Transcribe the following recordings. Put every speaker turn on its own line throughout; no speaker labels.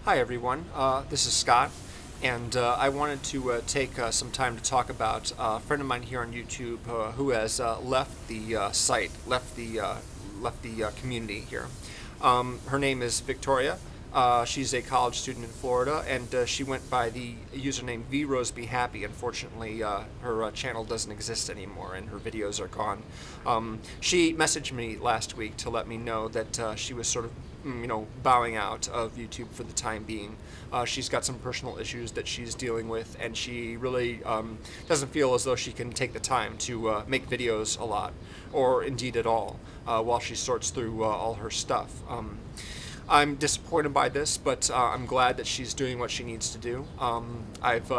Hi everyone, this is Scott, and I wanted to take some time to talk about a friend of mine here on YouTube who has left the site, left the community here. Her name is Victoria. She's a college student in Florida, and she went by the username VRoseBeHappy. Unfortunately, her channel doesn't exist anymore, and her videos are gone. She messaged me last week to let me know that she was sort of bowing out of YouTube for the time being. She's got some personal issues that she's dealing with, and she really doesn't feel as though she can take the time to make videos a lot, or indeed at all, while she sorts through all her stuff. I'm disappointed by this, but I'm glad that she's doing what she needs to do. I've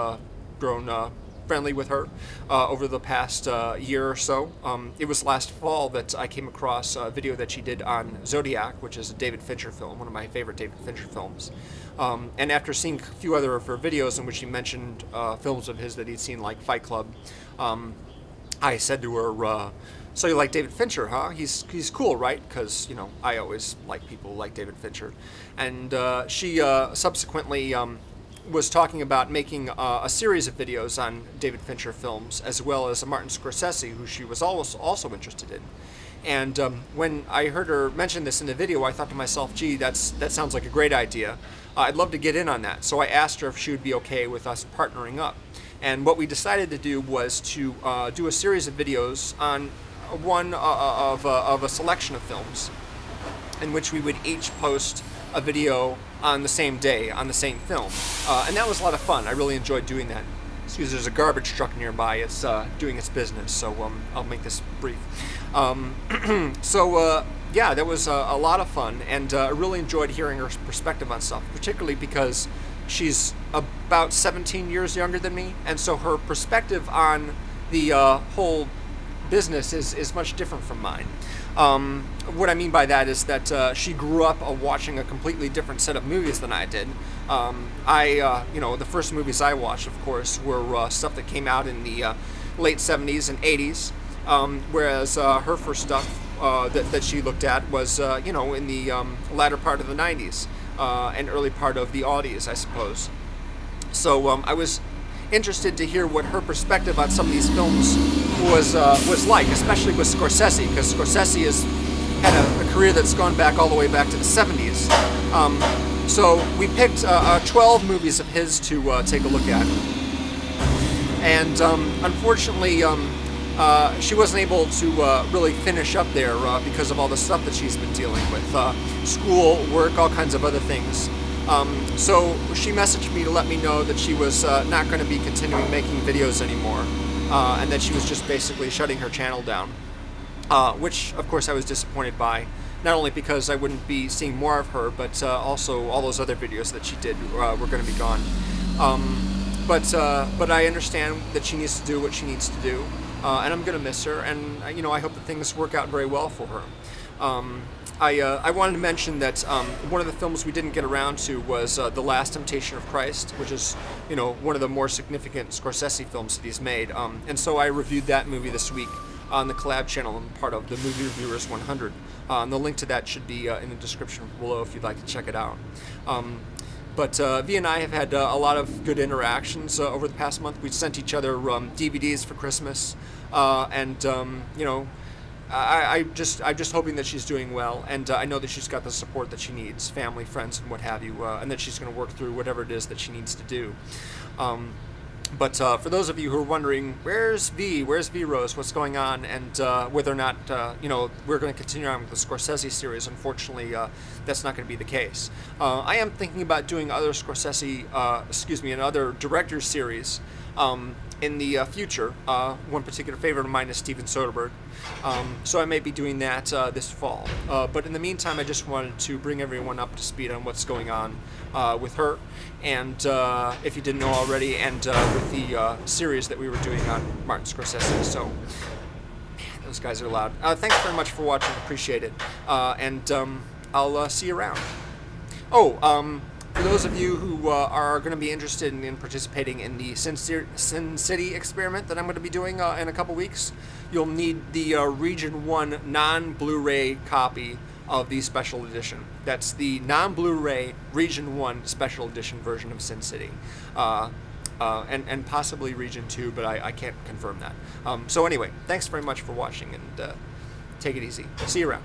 grown friendly with her over the past year or so. It was last fall that I came across a video that she did on Zodiac, which is a David Fincher film, one of my favorite David Fincher films. And after seeing a few other of her videos in which she mentioned films of his that he'd seen, like Fight Club, I said to her, so you like David Fincher, huh? He's cool, right? Because, I always like people like David Fincher. And she subsequently was talking about making a series of videos on David Fincher films, as well as Martin Scorsese, who she was also interested in. And when I heard her mention this in the video, I thought to myself, gee, that sounds like a great idea. I'd love to get in on that. So I asked her if she would be okay with us partnering up. And what we decided to do was to do a series of videos on one of a selection of films, in which we would each post a video on the same day on the same film, and that was a lot of fun. I really enjoyed doing that. Excuse me, there's a garbage truck nearby. It's doing its business, so I'll make this brief. Yeah, that was a lot of fun, and I really enjoyed hearing her perspective on stuff, particularly because she's about 17 years younger than me, and so her perspective on the whole business is much different from mine. What I mean by that is that she grew up watching a completely different set of movies than I did. The first movies I watched, of course, were stuff that came out in the late 70s and 80s, whereas her first stuff that she looked at was, in the latter part of the 90s and early part of the aughties, I suppose. So I was interested to hear what her perspective on some of these films was like, especially with Scorsese, because Scorsese has had a career that's gone back all the way back to the 70s. So we picked 12 movies of his to take a look at, and unfortunately she wasn't able to really finish up there because of all the stuff that she's been dealing with, school, work, all kinds of other things. So she messaged me to let me know that she was not going to be continuing making videos anymore, and that she was just basically shutting her channel down, which of course I was disappointed by, not only because I wouldn't be seeing more of her, but also all those other videos that she did were going to be gone. But I understand that she needs to do what she needs to do, and I'm going to miss her, and I hope that things work out very well for her. I wanted to mention that one of the films we didn't get around to was The Last Temptation of Christ, which is, one of the more significant Scorsese films that he's made. And so I reviewed that movie this week on the collab channel and part of the Movie Reviewers 100. The link to that should be in the description below if you'd like to check it out. But V and I have had a lot of good interactions over the past month. We sent each other DVDs for Christmas, and I'm just hoping that she's doing well, and I know that she's got the support that she needs, family, friends, and what have you, and that she's going to work through whatever it is that she needs to do. But for those of you who are wondering, where's V-Rose, what's going on, and whether or not, we're going to continue on with the Scorsese series, unfortunately, that's not going to be the case. I am thinking about doing other another director series in the future. One particular favorite of mine is Steven Soderbergh, so I may be doing that this fall. But in the meantime, I just wanted to bring everyone up to speed on what's going on with her, and if you didn't know already, and with the series that we were doing on Martin Scorsese. So, man, those guys are loud. Thanks very much for watching. Appreciate it, and I'll see you around. Oh, for those of you who are going to be interested in participating in the Sin City experiment that I'm going to be doing in a couple weeks, you'll need the Region 1 non-Blu-ray copy of the special edition. That's the non-Blu-ray Region 1 special edition version of Sin City. And possibly Region 2, but I can't confirm that. So anyway, thanks very much for watching, and take it easy. See you around.